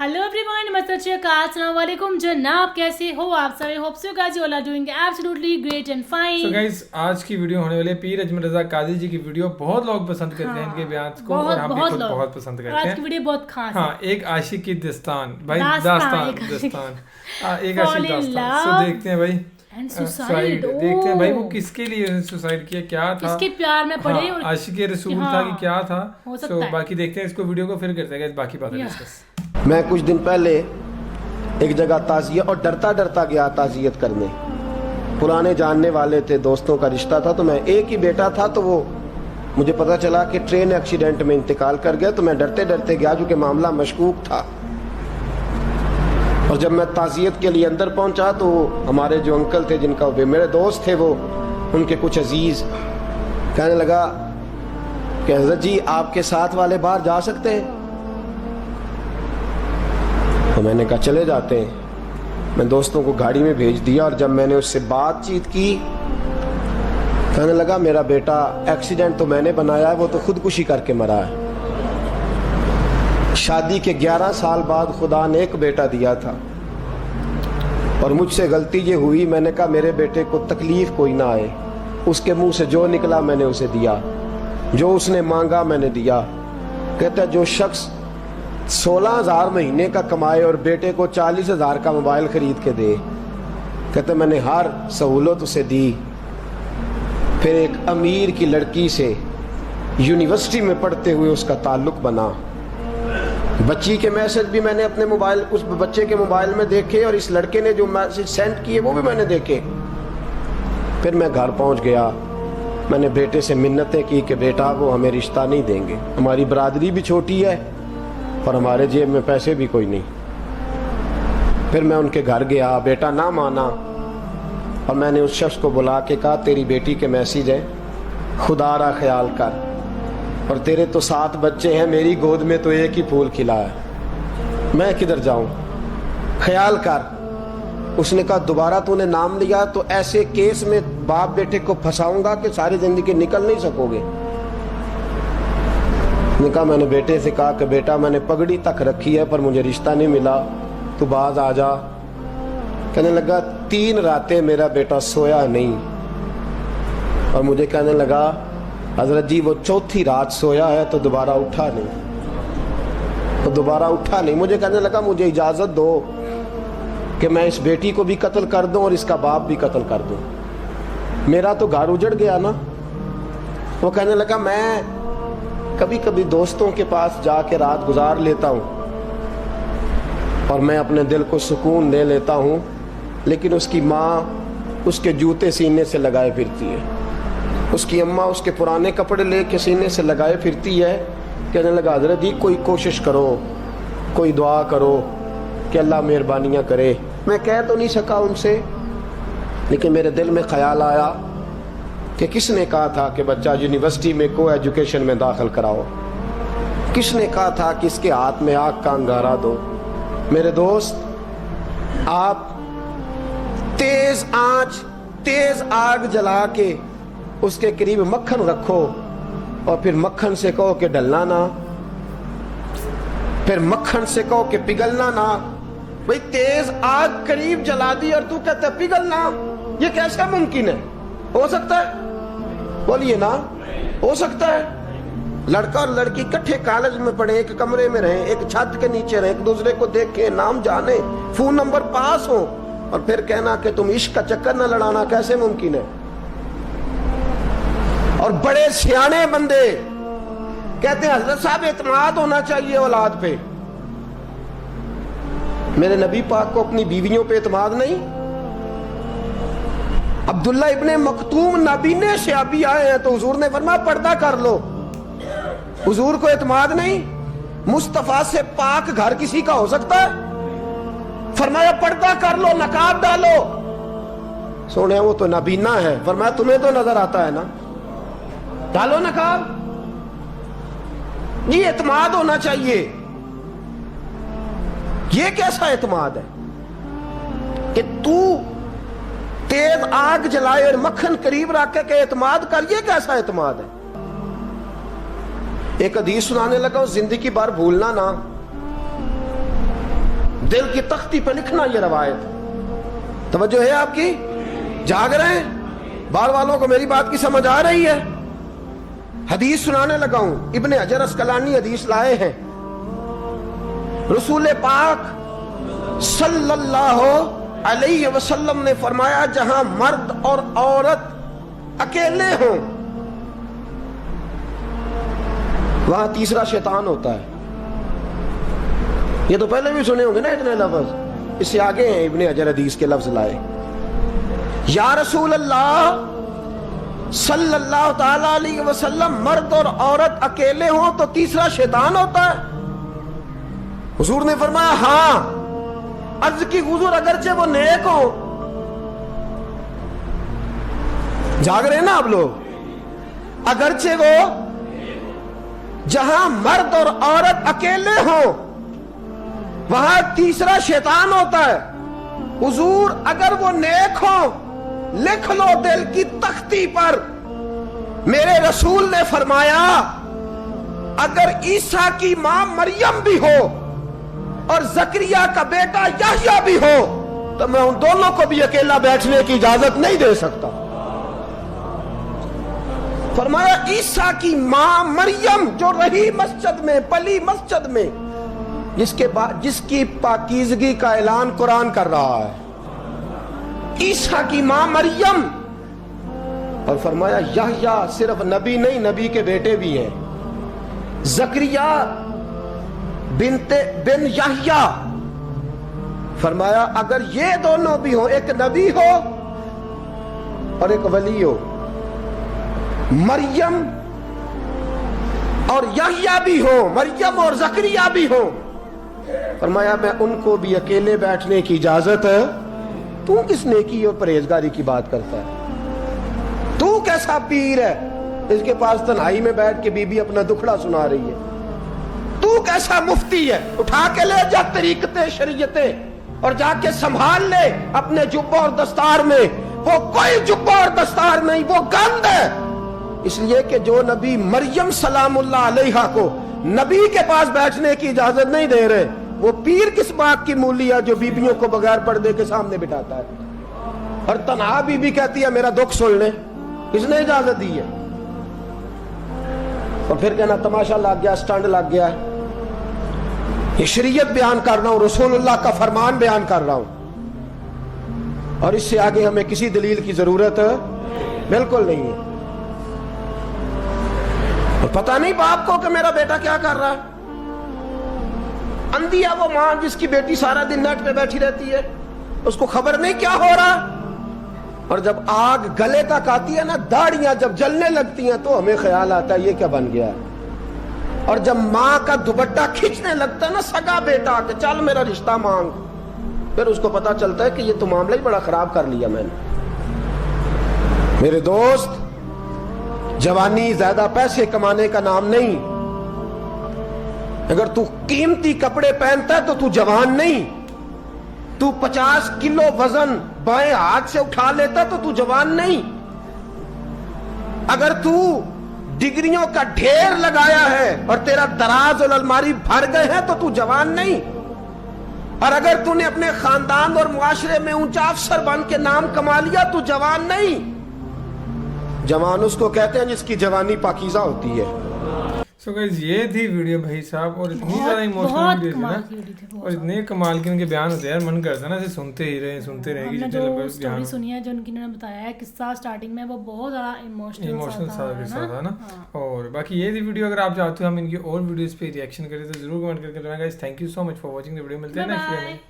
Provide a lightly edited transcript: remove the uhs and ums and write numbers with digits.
Hello everyone, नमस्ते, अस्सलाम वालेकुम जनाब, कैसे हो आप सारे? Hope so guys you all are doing absolutely great and fine. So guys, आज की वीडियो होने वाली है पीर अजमल रजा काजी जी की वीडियो। बहुत लोग पसंद करते हैं इनके बयान को और हम भी खुद बहुत पसंद करते हैं। आज की वीडियो बहुत खास है। हाँ, एक आशिक की दास्तान भाई, दास्तान एक आशिक दास्तान। सो देखते हैं भाई सुसाइड, देखते हैं भाई वो किसके लिए सुसाइड किया, क्या था, किसके प्यार में पड़े और आशिक रसूल था कि क्या था। सो बाकी देखते हैं इसको, वीडियो को फिर करते हैं बाकी बातें डिस्कस। मैं कुछ दिन पहले एक जगह ताज़ियत और डरता डरता गया ताज़ियत करने। पुराने जानने वाले थे, दोस्तों का रिश्ता था। तो मैं एक ही बेटा था, तो वो मुझे पता चला कि ट्रेन एक्सीडेंट में इंतकाल कर गया। तो मैं डरते डरते गया क्योंकि मामला मशकूक था। और जब मैं ताज़ियत के लिए अंदर पहुंचा तो हमारे जो अंकल थे, जिनका वे मेरे दोस्त थे, वो उनके कुछ अजीज कहने लगा कि हज़रत जी आपके साथ वाले बाहर जा सकते हैं? तो मैंने कहा चले जाते हैं। मैं दोस्तों को गाड़ी में भेज दिया और जब मैंने उससे बातचीत की, कहने लगा मेरा बेटा एक्सीडेंट तो मैंने बनाया है, वो तो खुदकुशी करके मरा है। शादी के 11 साल बाद खुदा ने एक बेटा दिया था और मुझसे गलती ये हुई, मैंने कहा मेरे बेटे को तकलीफ कोई ना आए। उसके मुंह से जो निकला मैंने उसे दिया, जो उसने मांगा मैंने दिया। कहता है जो शख्स 16,000 महीने का कमाए और बेटे को 40,000 का मोबाइल खरीद के दे, कहते मैंने हर सहूलत उसे दी। फिर एक अमीर की लड़की से यूनिवर्सिटी में पढ़ते हुए उसका ताल्लुक बना। बच्ची के मैसेज भी मैंने अपने मोबाइल, उस बच्चे के मोबाइल में देखे और इस लड़के ने जो मैसेज सेंड किए वो भी मैंने देखे। फिर मैं घर पहुंच गया, मैंने बेटे से मिन्नतें की कि बेटा वो हमें रिश्ता नहीं देंगे, हमारी बरादरी भी छोटी है और हमारे जेब में पैसे भी कोई नहीं। फिर मैं उनके घर गया, बेटा ना माना और मैंने उस शख्स को बुला के कहा तेरी बेटी के मैसेज है, खुदा रा ख्याल कर, और तेरे तो 7 बच्चे हैं, मेरी गोद में तो एक ही फूल खिला है, मैं किधर जाऊं, ख्याल कर। उसने कहा दोबारा तूने नाम लिया तो ऐसे केस में बाप बेटे को फंसाऊंगा कि सारी जिंदगी निकल नहीं सकोगे। कहा मैंने बेटे से कहा कि बेटा मैंने पगड़ी तक रखी है पर मुझे रिश्ता नहीं मिला, तू बाज आ जा। कहने लगा 3 रातें मेरा बेटा सोया नहीं और मुझे कहने लगा हजरत जी वो 4थी रात सोया है तो दोबारा उठा नहीं। मुझे कहने लगा मुझे इजाजत दो कि मैं इस बेटी को भी कत्ल कर दूं और इसका बाप भी कत्ल कर दूं, मेरा तो घर उजड़ गया ना। वो कहने लगा मैं कभी कभी दोस्तों के पास जाके रात गुजार लेता हूँ और मैं अपने दिल को सुकून दे लेता हूँ, लेकिन उसकी माँ उसके जूते सीने से लगाए फिरती है, उसकी अम्मा उसके पुराने कपड़े लेके सीने से लगाए फिरती है। कहने लगा हज़रत जी कोई कोशिश करो, कोई दुआ करो कि अल्लाह मेहरबानियाँ करे। मैं कह तो नहीं सका उनसे, लेकिन मेरे दिल में ख्याल आया कि किसने कहा था कि बच्चा यूनिवर्सिटी में को एजुकेशन में दाखिल कराओ, किसने कहा था कि इसके हाथ में आग का अंगारा दो। मेरे दोस्त, आप तेज आंच, तेज आग जला के उसके करीब मक्खन रखो और फिर मक्खन से कहो कि डलना ना, फिर मक्खन से कहो कि पिघलना ना। भाई तेज आग करीब जला दी और तू कहता पिघलना, ये कैसा मुमकिन है? हो सकता है? बोलिए ना, हो सकता है? लड़का और लड़की इकट्ठे कॉलेज में पढ़े, एक कमरे में रहे, एक छत के नीचे रहे, एक दूसरे को देखे, नाम जाने, फोन नंबर पास हो, और फिर कहना कि तुम इश्क का चक्कर न लड़ाना, कैसे मुमकिन है? और बड़े सियाने बंदे कहते हैं हजरत साहब एतमाद होना चाहिए औलाद पे। मेरे नबी पाक को अपनी बीवियों पे एतमाद नहीं? अब्दुल्ला इब्ने मखतूम नाबीने से अभी आए हैं तो हुजूर ने फरमाया पर्दा कर लो, हुजूर को एतमाद नहीं? मुस्तफा से पाक घर किसी का हो सकता है? फरमाया पर्दा कर लो, नकाब डालो। सोने वो तो नबीना है, फरमाया तुम्हें तो नजर आता है ना, डालो नकाब। ये एतमाद होना चाहिए। ये कैसा एतमाद है कि तू तेज आग जलाए और मक्खन करीब रख के एतमाद कर? ये कैसा एतमाद है? एक हदीस सुनाने लगा, जिंदगी भर भूलना ना। दिल की तख्ती पे लिखना ये रवायत। तवज्जो है आपकी? जाग रहे हैं? बार वालों को मेरी बात की समझ आ रही है? हदीस सुनाने लगा हूं, इब्ने हजर अस्कलानी हदीस लाए हैं। रसूल पाक सल्लल्लाहु अलैहि वसल्लम ने फरमाया, जहां मर्द और औरत अकेले हों वहां तीसरा शैतान होता है। ये तो पहले भी सुने होंगे ना इतने लफ्ज, इससे आगे हैं इब्ने हजर हदीस के लफ्ज लाए। या रसूल अल्लाह सल्लल्लाहु ताला अलैहि वसल्लम, मर्द और औरत अकेले हो तो तीसरा शैतान होता है? हुजूर ने फरमाया हां। अर्ज की हुजूर अगरचे वो नेक हो। जाग रहे हैं ना आप लोग? अगरचे वो जहां मर्द और औरत अकेले हो वहां तीसरा शैतान होता है। हुजूर अगर वो नेक हो लिख लो दिल की तख्ती पर। मेरे रसूल ने फरमाया अगर ईसा की मां मरियम भी हो और जकरिया का बेटा याह्या भी हो तो मैं उन दोनों को भी अकेला बैठने की इजाजत नहीं दे सकता। फरमाया ईसा की मां मरियम जो रही मस्जिद में, पली मस्जिद में, जिसकी पाकीज़गी का ऐलान कुरान कर रहा है, ईसा की मां मरियम। और फरमाया याह्या सिर्फ नबी नहीं, नबी के बेटे भी हैं, जकरिया बिन याह्या। फरमाया अगर ये दोनों भी हो, एक नबी हो और एक वली हो, मरियम और याह्या भी हो, मरियम और जकरिया भी हो, फरमाया मैं उनको भी अकेले बैठने की इजाजत है। तू किस नेकी और परहेजगारी की बात करता है? तू कैसा पीर है इसके पास तन्हाई में बैठ के बीबी अपना दुखड़ा सुना रही है? तू कैसा मुफ्ती है? उठा के ले जा तरीकते शरीयते और जाके संभाल ले अपने जुब्बा और दस्तार में। वो कोई जुब्बा और दस्तार नहीं, वो गंद है। इसलिए कि जो नबी मरियम सलामुल्लाह अलैहा को नबी के पास बैठने की इजाजत नहीं दे रहे, वो पीर किस बात की मूली है जो बीबियों को बगैर पर्दे के सामने बिठाता है। और तन्हा बीबी कहती है मेरा दुख सुन ले, किसने इजाजत दी है? और फिर कहना तमाशा लग गया, स्टंट लग गया। ये शरीयत बयान कर रहा हूं, रसूलुल्लाह का फरमान बयान कर रहा हूं, और इससे आगे हमें किसी दलील की जरूरत बिल्कुल नहीं है। और पता नहीं बाप को कि मेरा बेटा क्या कर रहा है। अंधी है वो मां जिसकी बेटी सारा दिन नेट पे बैठी रहती है, उसको खबर नहीं क्या हो रहा। और जब आग गले तक आती है ना, दाढ़ियां जब जलने लगती हैं तो हमें ख्याल आता है ये क्या बन गया। और जब मां का दुपट्टा खींचने लगता है ना सगा बेटा कि चल मेरा रिश्ता मांग, फिर उसको पता चलता है कि ये तो मामला ही बड़ा खराब कर लिया मैंने। मेरे दोस्त, जवानी ज्यादा पैसे कमाने का नाम नहीं। अगर तू कीमती कपड़े पहनता है तो तू जवान नहीं। तू 50 किलो वजन बाएं हाथ से उठा लेता तो तू जवान नहीं। अगर तू डिग्रियों का ढेर लगाया है और तेरा दराज और अलमारी भर गए हैं तो तू जवान नहीं। और अगर तूने अपने खानदान और मुआशरे में ऊंचा अफसर बन के नाम कमा लिया तू जवान नहीं। जवान उसको कहते हैं जिसकी जवानी पाकीज़ा होती है। सो गाइस ये थी वीडियो भाई साहब, और इतनी ज्यादा इमोशनल वीडियो थी ना, और इतने कमाल के उनके बयान होते हैं यार, मन करता है ना इसे सुनते ही रहे, सुनते रहेगी। हमने जो स्टोरी सुनी है, जो उनकी ने बताया है किस्सा स्टार्टिंग में, वो बहुत ज्यादा इमोशनल था ना। और बाकी ये थी वीडियो। अगर आप चाहते हो हम इनकी और वीडियोस पे रिएक्शन करें तो जरूर कमेंट करके बताना guys. Thank you so much for watching the video. मिलते हैं नेक्स्ट वीडियो में।